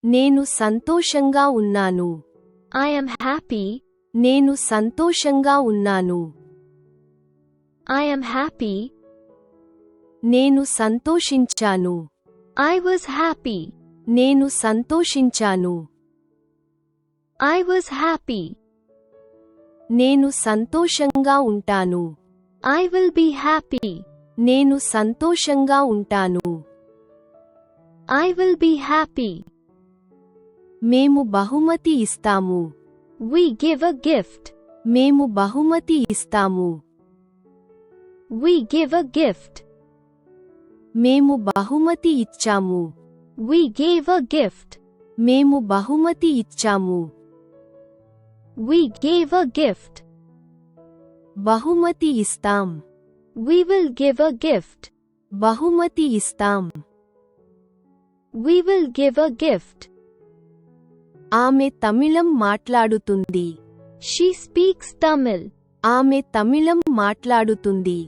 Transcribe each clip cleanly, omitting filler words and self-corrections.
నేను సంతోషంగా ఉన్నాను. I am happy. నేను సంతోషంగా ఉన్నాను. I am happy. నేను సంతోషించాను. I was happy. నేను సంతోషించాను. I was happy. నేను సంతోషంగా ఉంటాను. I will be happy. నేను సంతోషంగా ఉంటాను. I will be happy. మేము బహుమతి ఇస్తాము. We give a gift. మేము బహుమతి ఇస్తాము. We give a gift. మేము బహుమతి ఇచ్చాము. We gave a gift. మేము బహుమతి ఇచ్చాము. We gave a gift. బహుమతి ఇస్తాం. We will give a gift. బహుమతి ఇస్తాం. We will give a gift. ఆమె తమిళం మాట్లాడుతుంది. She speaks Tamil. ఆమె తమిళం మాట్లాడుతుంది.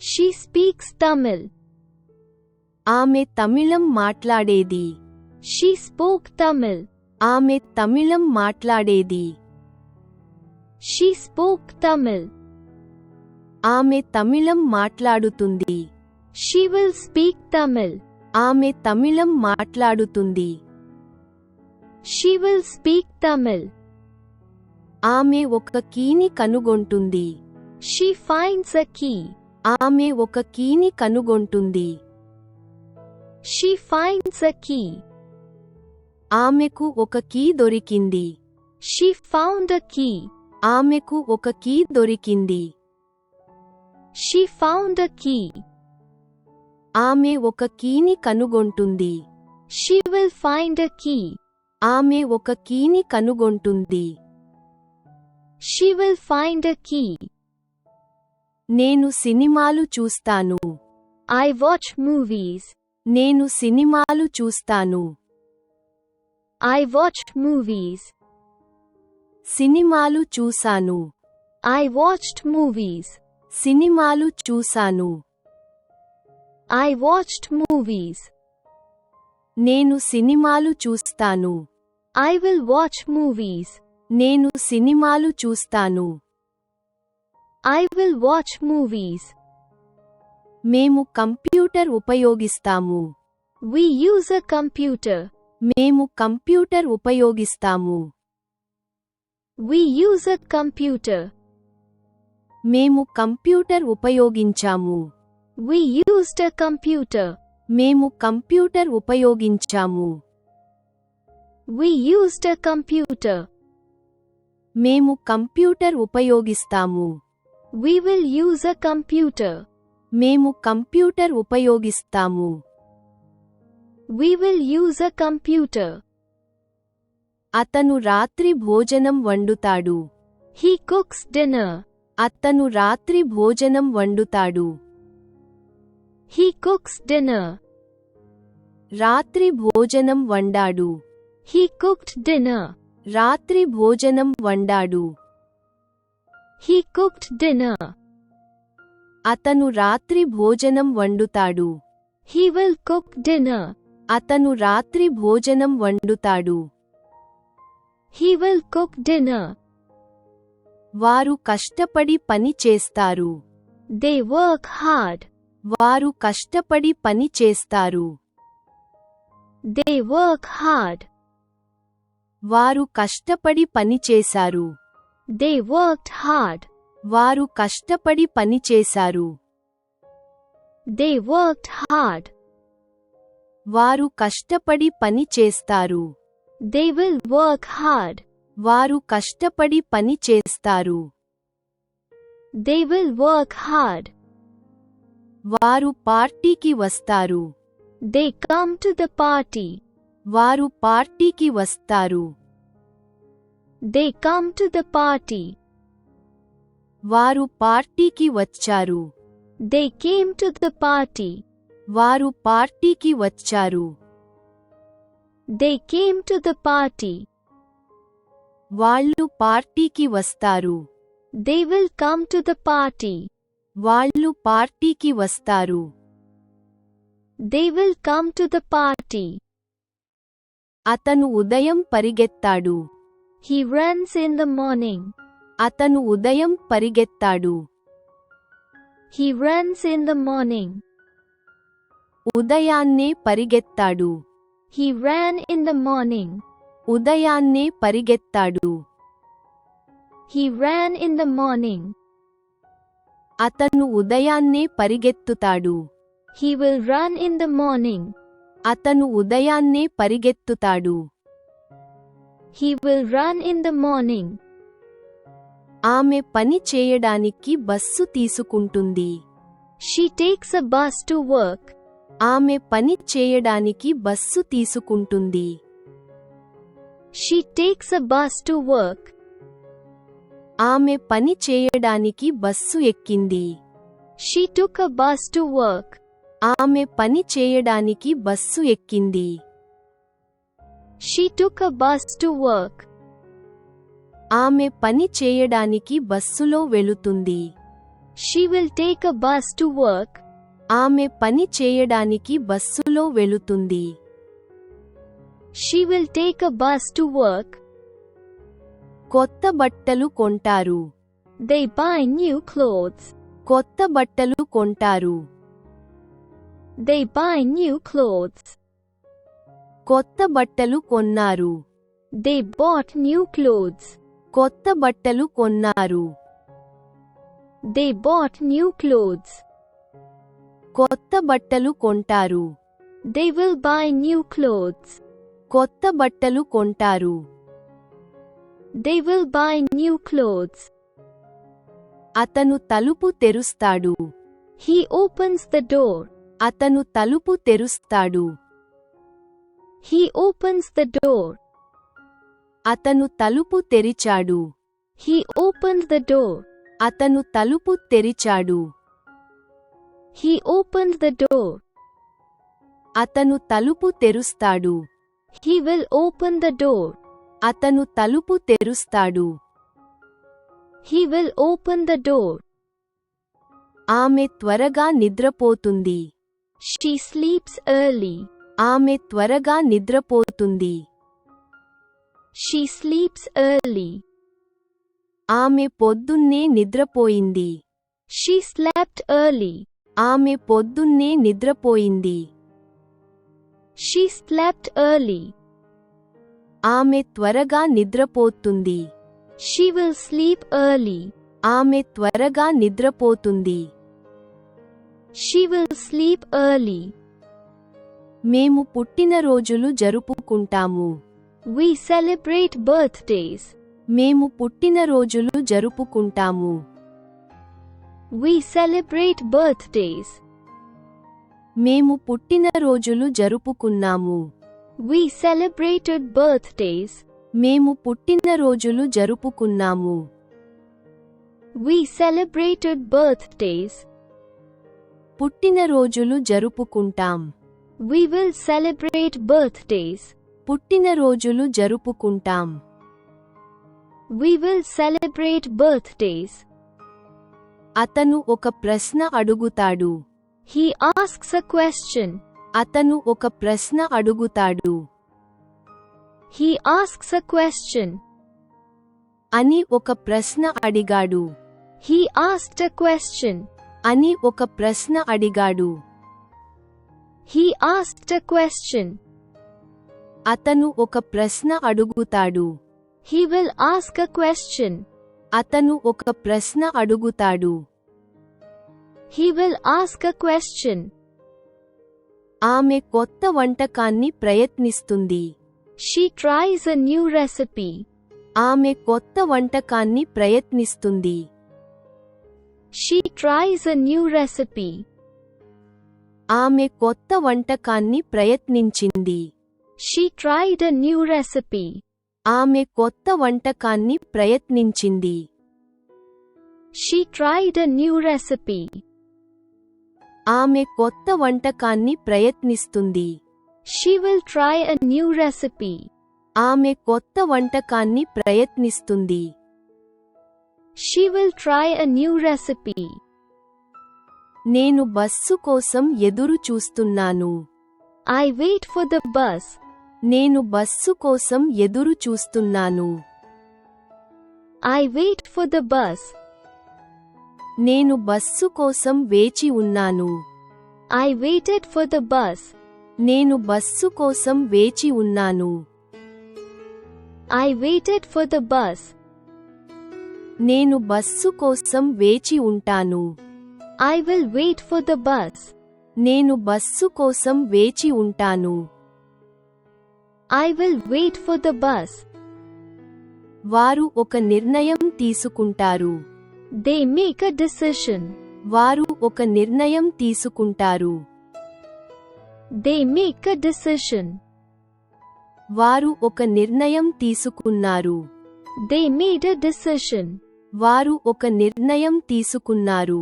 She speaks Tamil. ఆమె తమిళం మాట్లాడేది. She spoke Tamil. ఆమె తమిళం మాట్లాడేది. She spoke Tamil. ఆమె తమిళం మాట్లాడుతుంది. She will speak Tamil. ఆమె తమిళం మాట్లాడుతుంది. She will speak Tamil. ఆమె ఒక కీని కనుగొంటుంది. She finds a key. ఆమె ఒక కీని కనుగొంటుంది. She finds a key. ఆమెకు ఒక కీ దొరికింది. She found a key. ఆమెకు ఒక కీ దొరికింది. She found a key. ఆమె ఒక కీని కనుగొంటుంది. She will find a key. ఆమె ఒక కీని కనుగొంటుంది. She will find a key. నేను సినిమాలు చూస్తాను. I watch movies. నేను సినిమాలు చూస్తాను. I watched movies. సినిమాలు చూసాను. I watched movies. సినిమాలు చూసాను. I watched movies. నేను సినిమాలు చూస్తాను. I will watch movies. నేను సినిమాలు చూస్తాను. I will watch movies. మేము కంప్యూటర్ ఉపయోగిస్తాము. We use a computer. మేము కంప్యూటర్ ఉపయోగిస్తాము. We use a computer. మేము కంప్యూటర్ ఉపయోగించాము. We used a computer. మేము కంప్యూటర్ ఉపయోగించాము. We used a computer. మేము కంప్యూటర్ ఉపయోగిస్తాము. We will use a computer. మేము కంప్యూటర్ ఉపయోగిస్తాము. We will use a computer. అతను రాత్రి భోజనం వండుతాడు. He cooks dinner. అతను రాత్రి భోజనం వండుతాడు. He cooks dinner. రాత్రి భోజనం వండాడు. He cooked dinner. రాత్రి భోజనం వండాడు. He cooked dinner. అతను రాత్రి భోజనం వండుతాడు. He will cook dinner. అతను రాత్రి భోజనం వండుతాడు. He will cook dinner. వారు కష్టపడి పని చేస్తారు. They work hard. వారు కష్టపడి పని చేస్తారు. They work hard. వారు కష్టపడి పని చేశారు. They worked hard. వారు కష్టపడి పని చేశారు. They worked hard. వారు కష్టపడి పని చేస్తారు. They will work hard. వారు కష్టపడి పని చేస్తారు. They will work hard. వారు పార్టీకి వస్తారు. They come to the party. వారు పార్టీకి వస్తారు. They come to the party. వారు పార్టీకి వచ్చారు. They came to the party. వారు పార్టీకి వచ్చారు. They came to the party. వాళ్ళు పార్టీకి వస్తారు. They will come to the party. వాళ్ళు పార్టీకి వస్తారు. They will come to the party. అతను ఉదయం పరిగెత్తాడు. He runs in the morning. అతను ఉదయం పరిగెత్తాడు. He runs in the morning. ఉదయాన్నే పరిగెత్తాడు. He ran in the morning. ఉదయాన్నే పరిగెత్తాడు. He ran in the morning. అతను ఉదయాన్నే పరిగెత్తుతాడు. He will run in the morning. అతను ఉదయాన్నే పరిగెత్తుతాడు. He will run in the morning. ఆమె పని చేయడానికి బస్సు తీసుకుంటుంది. She takes a bus to work. ఆమె పని చేయడానికి బస్సు తీసుకుంటుంది. She takes a bus to work. ఆమె పని చేయడానికి బస్సు ఎక్కింది. She took a bus to work. ఆమె పని చేయడానికి బస్సు ఎక్కింది. She took a bus to work. ఆమె పని చేయడానికి బస్సులో వెళుతుంది. She will take a bus to work. ఆమె పని చేయడానికి బస్సులో వెళుతుంది. She will take a bus to work. కొత్త బట్టలు కొంటారు. They buy new clothes. కొత్త బట్టలు కొంటారు. They buy new clothes. కొత్త బట్టలు కొన్నారు. They bought new clothes. కొత్త బట్టలు కొన్నారు. They bought new clothes. కొత్త బట్టలు కొంటారు. They will buy new clothes. కొత్త బట్టలు కొంటారు. They will buy new clothes. అతను తలుపు తెరుస్తాడు. He opens the door. అతను తలుపు తెరుస్తాడు. He opens the door. అతను తలుపు తెరిచాడు. He opened the door. అతను తలుపు తెరిచాడు. He opened the door. అతను తలుపు తెరుస్తాడు. He will open the door. అతను తలుపు తెరుస్తాడు. He will open the door. ఆమె త్వరగా నిద్రపోతుంది. She sleeps early. ఆమె త్వరగా నిద్రపోతుంది. She sleeps early. ఆమె పొద్దున్నే నిద్రపోయింది. She slept early. ఆమె పొద్దున్నే నిద్రపోయింది. She slept early. ఆమె త్వరగా నిద్రపోతుంది. She will sleep early. ఆమె త్వరగా నిద్రపోతుంది. She will sleep early. మేము పుట్టినరోజులు జరుపుకుంటాము. We celebrate birthdays. మేము పుట్టినరోజులు జరుపుకుంటాము. We celebrate birthdays. మేము పుట్టినరోజులు జరుపుకున్నాము. We celebrated birthdays. మేము పుట్టినరోజులు జరుపుకున్నాము. We celebrated birthdays. పుట్టినరోజులు జరుపుకుంటాం. We will celebrate birthdays. పుట్టినరోజులు జరుపుకుంటాం. We will celebrate birthdays. అతను ఒక ప్రశ్న అడుగుతాడు. He asks a question. అతను ఒక ప్రశ్న అడుగుతాడు. He asks a question. అని ఒక ప్రశ్న అడిగాడు. He asked a question. అని ఒక ప్రశ్న అడిగాడు. He asked a question. అతను ఒక ప్రశ్న అడుగుతాడు. He will ask a question. అతను ఒక ప్రశ్న అడుగుతాడు. He will ask a question. ఆమె కొత్త వంటకాన్ని ప్రయత్నిస్తుంది. She tries a new recipe. ఆమె కొత్త వంటకాన్ని ప్రయత్నిస్తుంది. She tries a new recipe. ఆమె కొత్త వంటకాన్ని ప్రయత్నించింది. She tried a new recipe. ఆమె కొత్త వంటకాన్ని ప్రయత్నించింది. She tried a new recipe. ఆమె కొత్త వంటకాన్ని ప్రయత్నిస్తుంది. She will try a new recipe. ఆమె కొత్త వంటకాన్ని ప్రయత్నిస్తుంది. She will try a new recipe. నేను బస్సు కోసం ఎదురు చూస్తున్నాను. I wait for the bus. నేను బస్సు కోసం ఎదురు చూస్తున్నాను. I wait for the bus. నేను బస్సు కోసం వేచి ఉన్నాను. I waited for the bus. నేను బస్సు కోసం వేచి ఉన్నాను. I waited for the bus. నేను బస్సు కోసం వేచి ఉంటాను. I will wait for the bus. నేను బస్సు కోసం వేచి ఉంటాను. I will wait for the bus. వారు ఒక నిర్ణయం తీసుకుంటారు. They make a decision. వారు ఒక నిర్ణయం తీసుకుంటారు. They make a decision. వారు ఒక నిర్ణయం తీసుకున్నారు. They made a decision. వారు ఒక నిర్ణయం తీసుకున్నారు.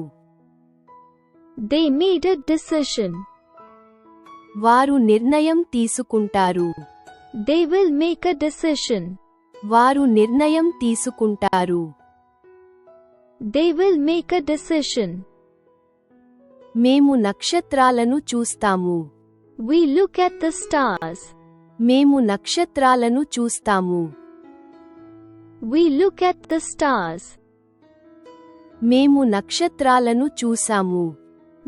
They made a decision. వారు నిర్ణయం తీసుకుంటారు. They will make a decision. వారు నిర్ణయం తీసుకుంటారు. They will make a decision. మేము నక్షత్రాలను చూస్తాము. We look at the stars. మేము నక్షత్రాలను చూస్తాము. We look at the stars. మేము నక్షత్రాలను చూసాము.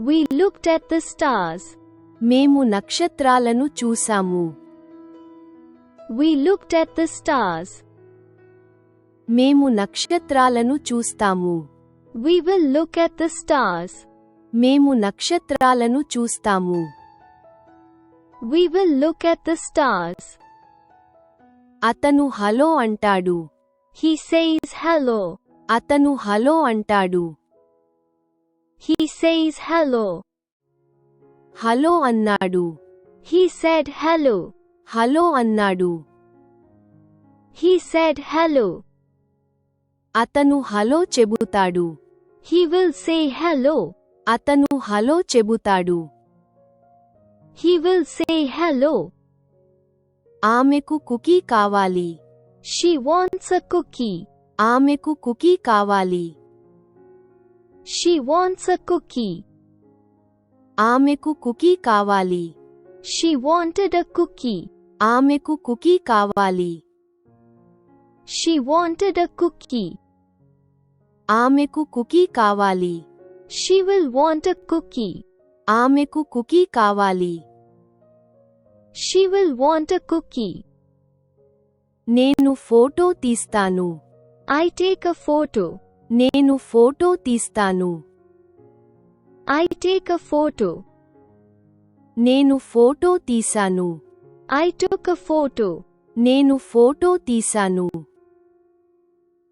We looked at the stars. మేము నక్షత్రాలను చూసాము. We looked at the stars. మేము నక్షత్రాలను చూస్తాము. We will look at the stars. మేము నక్షత్రాలను చూస్తాము. We will look at the stars. అతను హలో అంటాడు. He says hello. అతను హలో అంటాడు. He says hello. హలో అన్నాడు. He said hello. హలో అన్నాడు. He said hello. అతను హలో చెబుతాడు. He will say hello. అతను హలో చెబుతాడు. He will say hello. ఆమెకు కుకీ కావాలి. She wants a cookie. ఆమెకు కుకీ కావాలి. She wants a cookie. ఆమెకు కుకీ కావాలి. She wanted a cookie. ఆమెకు కుకీ కావాలి. She wanted a cookie. ఆమెకు కుకీ కావాలి. She will want a cookie. ఆమెకు కుకీ కావాలి. She will want a cookie. నేను ఫోటో తీస్తాను. I take a photo. నేను ఫోటో తీస్తాను. I take a photo. నేను ఫోటో తీశాను. I took a photo. నేను ఫోటో తీశాను.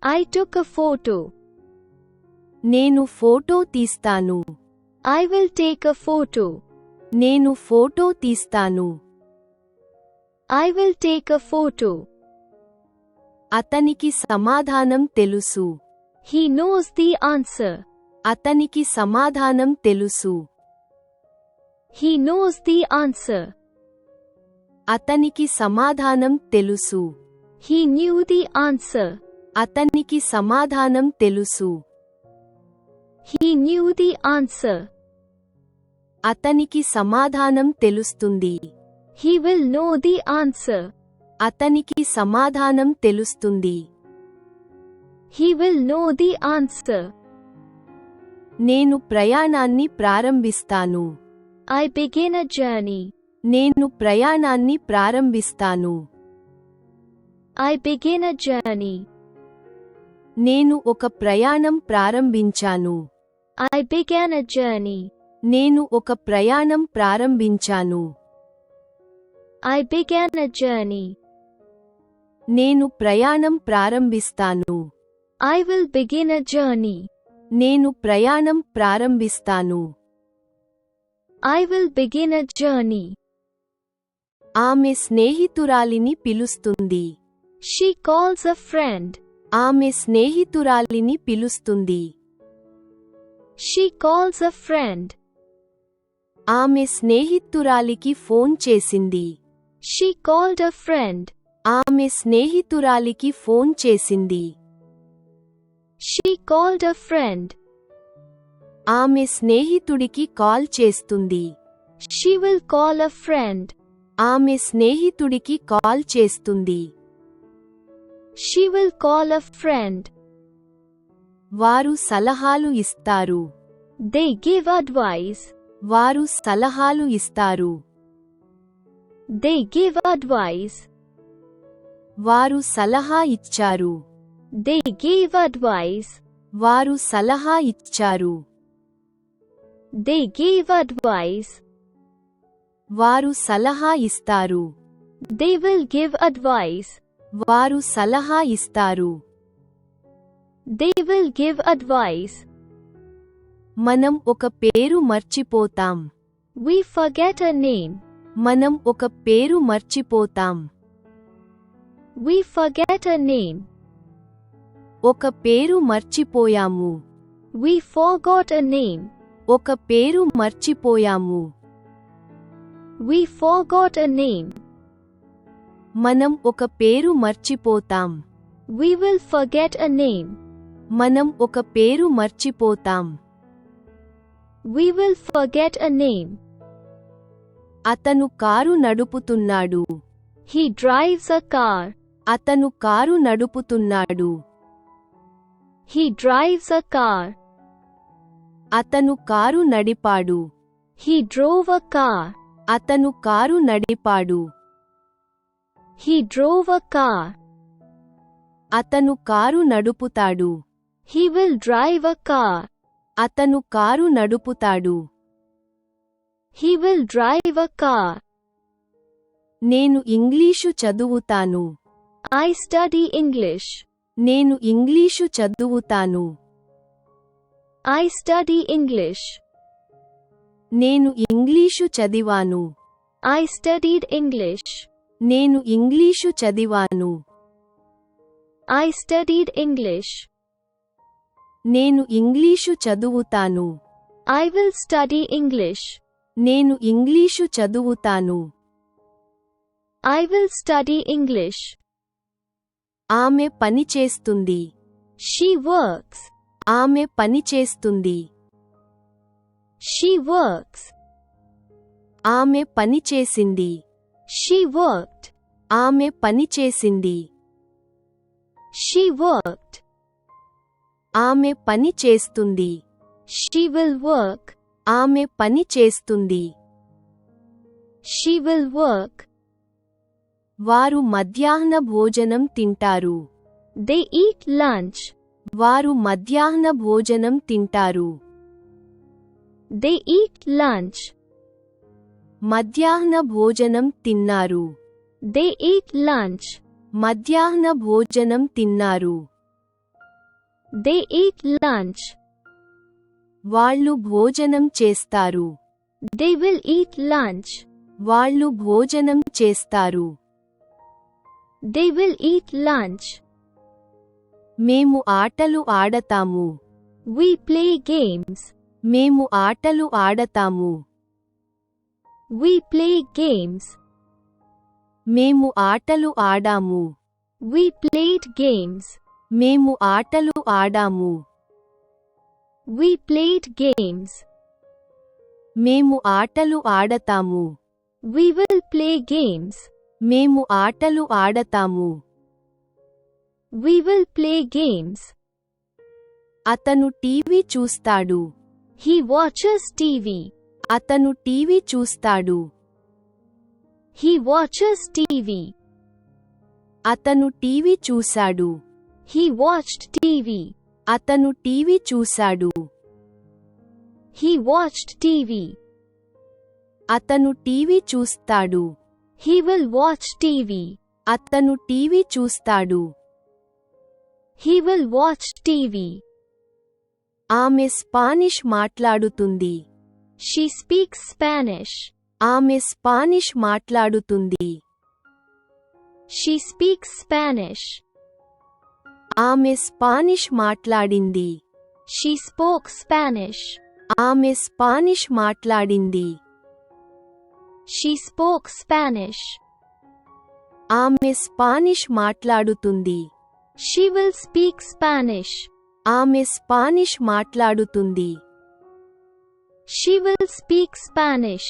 I took a photo. నేను ఫోటో తీస్తాను. I will take a photo. నేను ఫోటో తీస్తాను. I will take a photo. అతనికి సమాధానం తెలుసు. He knows the answer. అతనికి సమాధానం తెలుసు. He knows the answer. అతనికి సమాధానం తెలుసు. He knew the answer. అతనికి సమాధానం తెలుసు. He knew the answer. అతనికి సమాధానం తెలుస్తుంది. He will know the answer. అతనికి సమాధానం తెలుస్తుంది. He will know the answer. నేను ప్రయాణాన్ని ప్రారంభిస్తాను. I begin a journey. నేను ప్రయాణాన్ని ప్రారంభిస్తాను. I begin a journey. నేను ఒక ప్రయాణం ప్రారంభించాను. I began a journey. నేను ఒక ప్రయాణం ప్రారంభించాను. I began a journey. నేను ప్రయాణం ప్రారంభిస్తాను. I will begin a journey. నేను ప్రయాణం ప్రారంభిస్తాను. I will begin a journey. ఆమె స్నేహితురాలిని పిలుస్తుంది. She calls a friend. ఆమె స్నేహితురాలిని పిలుస్తుంది. She calls a friend. ఆమె స్నేహితురాలికి ఫోన్ చేసింది. She called a friend. ఆమె స్నేహితురాలికి ఫోన్ చేసింది. She called a friend. ఆమె స్నేహితుడికి కాల్ చేస్తుంది. She will call a friend. ఆమె స్నేహితుడికి కాల్ చేస్తుంది. She will call a friend. వారు సలహాలు ఇస్తారు. They give advice. వారు సలహాలు ఇస్తారు. They give advice. వారు సలహా ఇచ్చారు. They gave advice. వారు సలహా ఇచ్చారు. They gave advice. వారు సలహా ఇస్తారు. They will give advice. వారు సలహా ఇస్తారు. They will give advice. మనం ఒక పేరు మర్చిపోతాం. We forget a name. మనం ఒక పేరు మర్చిపోతాం. We forget a name. ఒక పేరు మర్చిపోయాము. We forgot a name. ఒక పేరు మర్చిపోయాము. We forgot a name. మనం ఒక పేరు మర్చిపోతాం. We will forget a name. మనం ఒక పేరు మర్చిపోతాం. We will forget a name. అతను కారు నడుపుతున్నాడు. He drives a car. అతను కారు నడుపుతున్నాడు. He drives a car. అతను కారు నడిపాడు. He drove a car. అతను కారు నడిపాడు. He drove a car. అతను కారు నడుపుతాడు. He will drive a car. అతను కారు నడుపుతాడు. He will drive a car. నేను ఇంగ్లీషు చదువుతాను. I study English. నేను ఇంగ్లీషు చదువుతాను. I study English. నేను ఇంగ్లీషు చదివాను. I studied English. నేను ఇంగ్లీషు చదివాను. I studied English. నేను ఇంగ్లీషు చదువుతాను. I will study English. నేను ఇంగ్లీషు చదువుతాను. I will study English. ఆమె పని చేస్తుంది. She works. ఆమె పని చేస్తుంది. She works. ఆమె పని చేసింది. She worked. ఆమె పని చేసింది. She worked. ఆమె పని చేస్తుంది. She will work. ఆమె పని చేస్తుంది. She will work. వారు మధ్యాహ్న భోజనం తింటారు. They eat lunch. వారు మధ్యాహ్న భోజనం తింటారు. They eat lunch. మధ్యాహ్న భోజనం తిన్నారు. They eat lunch. మధ్యాహ్న భోజనం తిన్నారు. They eat lunch. వాళ్ళు భోజనం చేస్తారు. They will eat lunch. వాళ్ళు భోజనం చేస్తారు. They will eat lunch. మేము ఆటలు ఆడతాము. We play games. మేము ఆటలు ఆడతాము. We play games. మేము ఆటలు ఆడాము. We played games. మేము ఆటలు ఆడాము. We played games. మేము ఆటలు ఆడతాము. We will play games. మేము ఆటలు ఆడతాము. We will play games. అతను టీవీ చూస్తాడు. He watches TV. అతను టీవీ చూస్తాడు. He watches TV. అతను టీవీ చూశాడు. He watched TV. అతను టీవీ చూశాడు. He watched TV. అతను టీవీ చూస్తాడు. He will watch TV. అతను టీవీ చూస్తాడు. He will watch TV. ఆమె స్పానిష్ మాట్లాడుతుంది. She speaks Spanish. ఆమె స్పానిష్ మాట్లాడుతుంది. She speaks Spanish. ఆమె స్పానిష్ మాట్లాడింది. She spoke Spanish. ఆమె స్పానిష్ మాట్లాడింది. She spoke Spanish. ఆమె స్పానిష్ మాట్లాడుతుంది. She will speak Spanish. ఆమె స్పానిష్ మాట్లాడుతుంది. She will speak Spanish.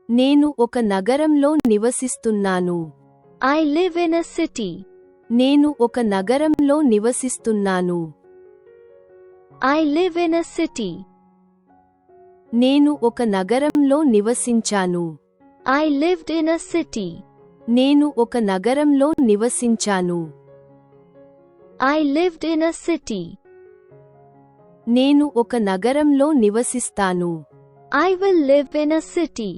నేను ఒక నగరంలో నివసిస్తున్నాను. I live in a city. నేను ఒక నగరంలో నివసిస్తున్నాను. I live in a city. నేను ఒక నగరంలో నివసించాను. I lived in a city. నేను ఒక నగరంలో నివసించాను. I lived in a city. నేను ఒక నగరంలో నివసిస్తాను. I will live in a city.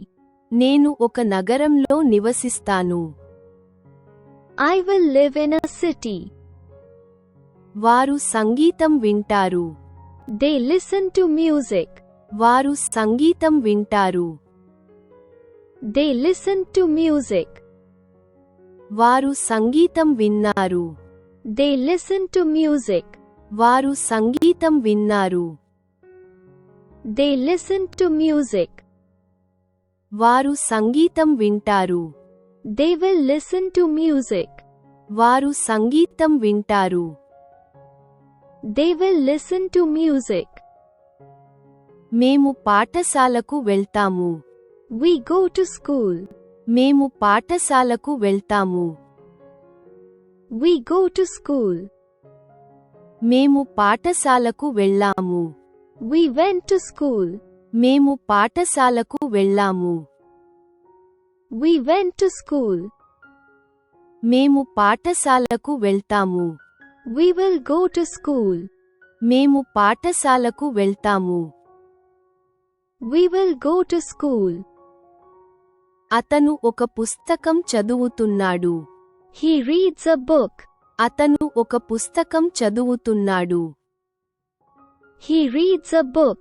నేను ఒక నగరంలో నివసిస్తాను. I will live in a city. వారు సంగీతం వింటారు. They listen to music. వారు సంగీతం వింటారు. They listen to music. వారు సంగీతం విన్నారు. They listen to music. వారు సంగీతం విన్నారు. They listen to music. వారు సంగీతం వింటారు. They will listen to music. వారు సంగీతం వింటారు. They will listen to music. మేము పాఠశాలకు వెళ్తాము. We go to school. మేము పాఠశాలకు వెళ్తాము. We go to school. మేము పాఠశాలకు వెళ్ళాము. We went to school. మేము పాఠశాలకు వెళ్ళాము. We went to school. మేము పాఠశాలకు వెళ్తాము. We will go to school. మేము పాఠశాలకు వెళ్తాము. We will go to school. అతను ఒక పుస్తకం చదువుతున్నాడు. He reads a book. అతను ఒక పుస్తకం చదువుతున్నాడు. He reads a book.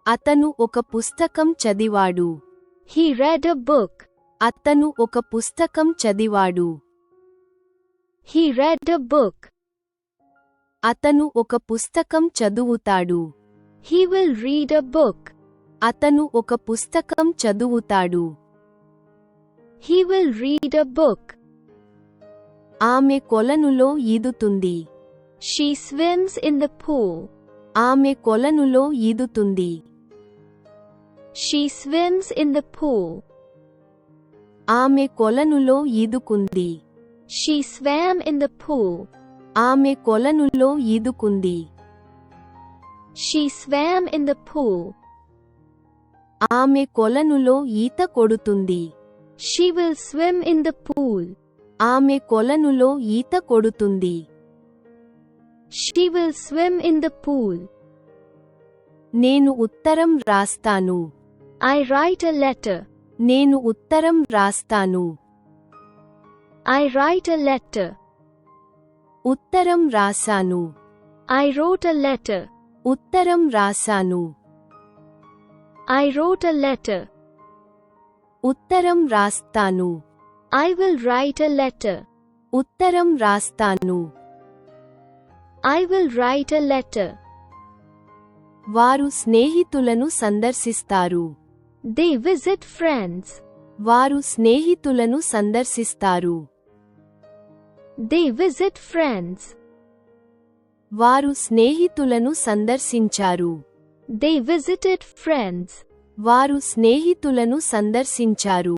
అతను ఒక పుస్తకం చదివాడు. He read a book. అతను ఒక పుస్తకం చదివాడు. He read a book. అతను ఒక పుస్తకం చదువుతాడు. He will read a book. అతను ఒక పుస్తకం చదువుతాడు. He will read a book. ఆమె కొలనులో ఈదుతుంది. She swims in the pool. ఆమె కొలనులో ఈదుతుంది. She swims in the pool. ఆమె కొలనులో ఈదుకుంది. She swam in the pool. ఆమె కొలనులో ఈదుకుంది. She swam in the pool. ఆమె కొలనులో ఈత కొడుతుంది. She will swim in the pool. ఆమె కొలనులో ఈత కొడుతుంది. She will swim in the pool. నేను ఉత్తరం రాస్తాను. I write a letter. నేను ఉత్తరం రాస్తాను. I write a letter. ఉత్తరం రాశాను. I wrote a letter. ఉత్తరం రాశాను. I wrote a letter. ఉత్తరం రాస్తాను. I will write a letter. ఉత్తరం రాస్తాను. I will write a letter. వారు స్నేహితులను సందర్శిస్తారు. They visit friends. వారు స్నేహితులను సందర్శిస్తారు. They visit friends. వారు స్నేహితులను సందర్శించారు. They visited friends. వారు స్నేహితులను సందర్శించారు.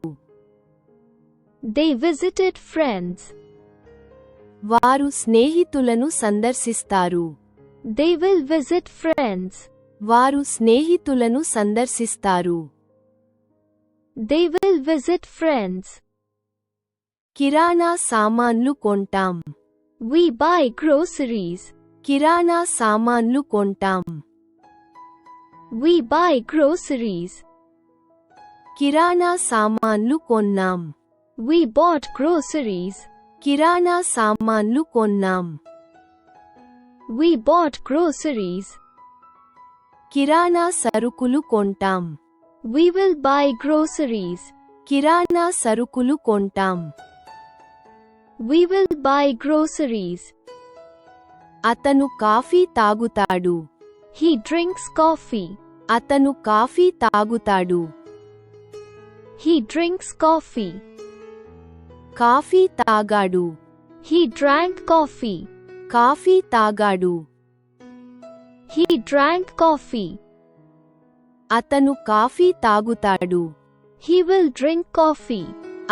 They visited friends. వారు స్నేహితులను సందర్శిస్తారు. They will visit friends. వారు స్నేహితులను సందర్శిస్తారు. They will visit friends. కిరాణా సామాన్లు కొంటాం. We buy groceries. కిరాణా సామాన్లు కొంటాం. We buy groceries. కిరాణా సామాన్లు కొన్నాం. We bought groceries. కిరాణా సామాన్లు కొన్నాం. We bought groceries. కిరాణా సరుకులు కొంటాం. We will buy groceries. కిరాణా సరుకులు కొంటాం. We will buy groceries. అతను కాఫీ తాగుతాడు. He drinks coffee. అతను కాఫీ తాగుతాడు. He drinks coffee. కాఫీ తాగాడు. He drank coffee. కాఫీ తాగాడు. He drank coffee. అతను కాఫీ తాగుతాడు. He will drink coffee.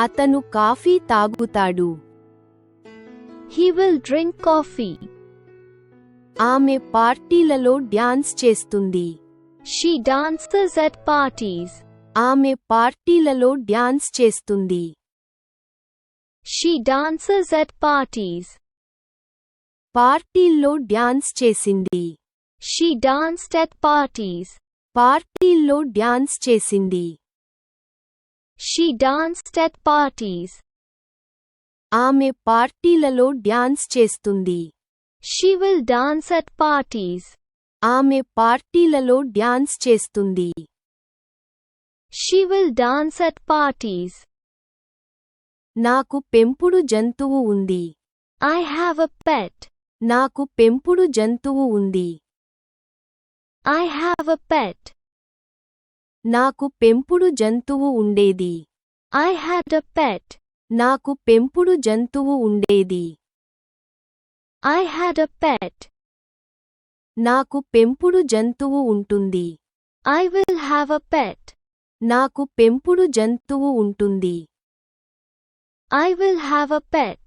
అతను కాఫీ తాగుతాడు. He will drink coffee. ఆమె పార్టీలలో డ్యాన్స్ చేస్తుంది. She dances at parties. ఆమె పార్టీలలో డ్యాన్స్ చేస్తుంది. She dances at parties. పార్టీల్లో డ్యాన్స్ చేసింది. She danced at parties. పార్టీల్లో డ్యాన్స్ చేసింది. She danced at parties. ఆమె పార్టీలలో డ్యాన్స్ చేస్తుంది. She will dance at parties. ఆమె పార్టీలలో డ్యాన్స్ చేస్తుంది. She will dance at parties. నాకు పెంపుడు జంతువు ఉంది. I have a pet. నాకు పెంపుడు జంతువు ఉంది. I have a pet. నాకు పెంపుడు జంతువు ఉండేది. I had a pet. నాకు పెంపుడు జంతువు ఉండేది. I had a pet. నాకు పెంపుడు జంతువు ఉంటుంది. I will have a pet. నాకు పెంపుడు జంతువు ఉంటుంది. I will have a pet.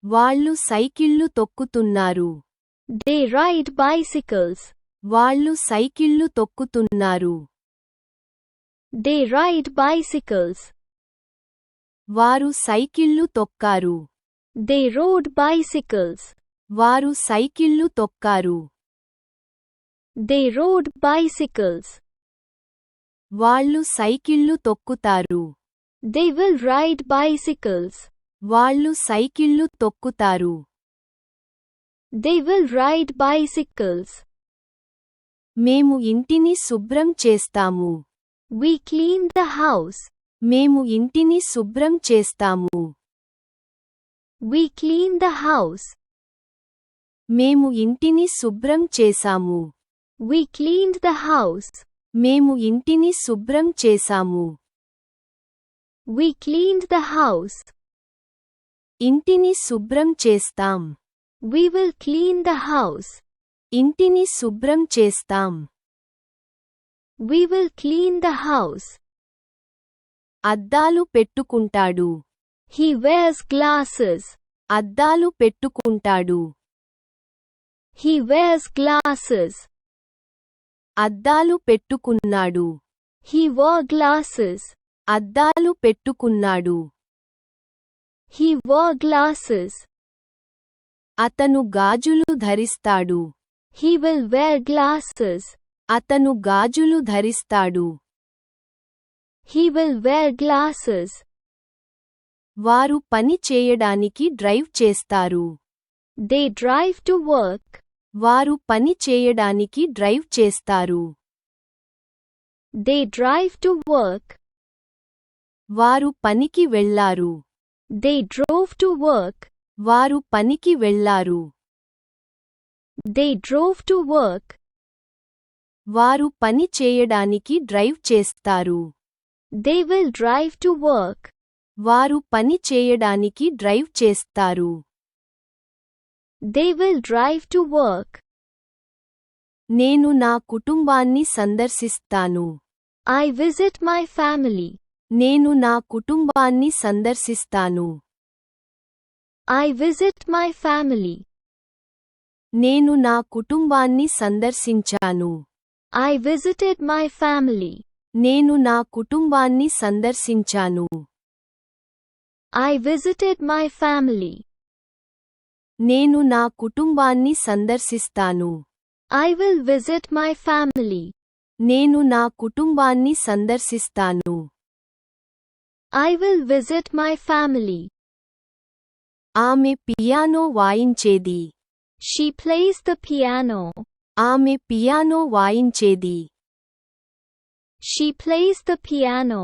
వాళ్ళు సైకిళ్ళు తొక్కుతున్నారు. They ride bicycles. వాళ్ళు సైకిళ్ళు తొక్కుతున్నారు. They ride bicycles. వారు సైకిళ్ళు తొక్కారు. They rode bicycles. వారు సైకిళ్ళు తొక్కారు. They rode bicycles. వాళ్ళు సైకిళ్ళు తొక్కుతారు. They will ride bicycles. వాళ్ళు సైకిళ్ళు తొక్కుతారు. They will ride bicycles. మేము ఇంటిని శుభ్రం చేస్తాము. We clean the house. మేము ఇంటిని శుభ్రం చేస్తాము. We clean the house. మేము ఇంటిని శుభ్రం చేశాము. We cleaned the house. మేము ఇంటిని శుభ్రం చేశాము. We cleaned the house. ఇంటిని శుభ్రం చేస్తాం. We will clean the house. ఇంటిని శుభ్రం చేస్తాం. We will clean the house. అద్దాలు పెట్టుకుంటాడు. He wears glasses. అద్దాలు పెట్టుకుంటాడు. He wears glasses. అద్దాలు పెట్టుకున్నాడు. He wore glasses. అద్దాలు పెట్టుకున్నాడు. He wore glasses. అతను గాజులు ధరిస్తాడు. He will wear glasses. అతను గాజులు ధరిస్తాడు. He will wear glasses. వారు పని చేయడానికి డ్రైవ్ చేస్తారు. They drive to work. వారు పని చేయడానికి డ్రైవ్ చేస్తారు. They drive to work. వారు పనికి వెళ్లారు. They drove to work. వారు పనికి వెళ్లారు. They drove to work. వారు పని చేయడానికి డ్రైవ్ చేస్తారు. They will drive to work. వారు పని చేయడానికి డ్రైవ్ చేస్తారు. They will drive to work. నేను నా కుటుంబాన్ని సందర్శిస్తాను. I visit my family. నేను నా కుటుంబాన్ని సందర్శిస్తాను. I visit my family. నేను నా కుటుంబాన్ని సందర్శించాను. I visited my family. నేను నా కుటుంబాన్ని సందర్శించాను. I visited my family. నేను నా కుటుంబాన్ని సందర్శిస్తాను. I will visit my family. నేను నా కుటుంబాన్ని సందర్శిస్తాను. I will visit my family. ఆమె పియానో వాయించేది. She plays the piano. ఆమె పియానో వాయించేది. She plays the piano.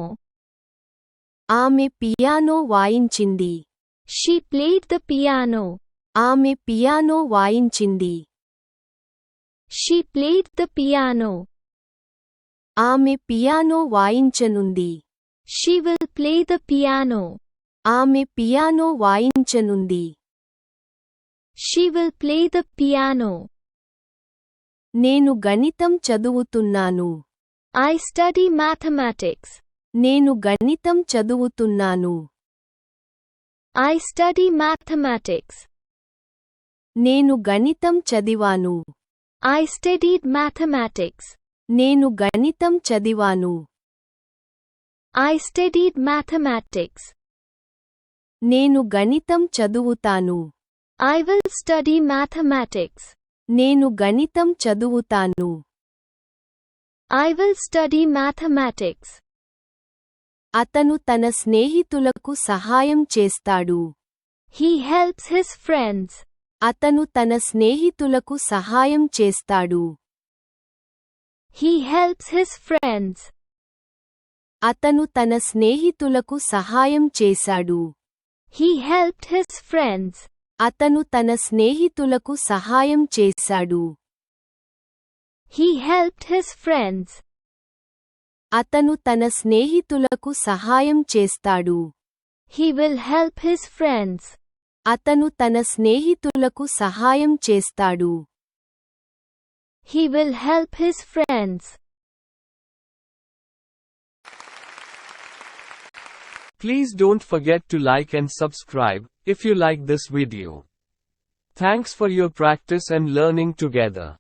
ఆమె పియానో వాయించింది. She played the piano. ఆమె పియానో వాయించింది. She played the piano. ఆమె పియానో వాయించనుంది. She will play the piano. ఆమె పియానో వాయించనుంది. She will play the piano. నేను గణితం చదువుతున్నాను. I study mathematics. నేను గణితం చదువుతున్నాను. I study mathematics. నేను గణితం చదివాను. I studied mathematics. నేను గణితం చదివాను. I studied mathematics. నేను గణితం చదువుతాను. I will study mathematics. నేను గణితం చదువుతాను. I will study mathematics. అతను తన స్నేహితులకు సహాయం చేస్తాడు. He helps his friends. అతను తన స్నేహితులకు సహాయం చేస్తాడు. He helps his friends. అతను తన స్నేహితులకు సహాయం చేశాడు. He helped his friends. అతను తన స్నేహితులకు సహాయం చేశాడు. He helped his friends. అతను తన స్నేహితులకు సహాయం చేస్తాడు. He will help his friends. అతను తన స్నేహితులకు సహాయం చేస్తాడు. He will help his friends. Please don't forget to like and subscribe if you like this video. Thanks for your practice and learning together.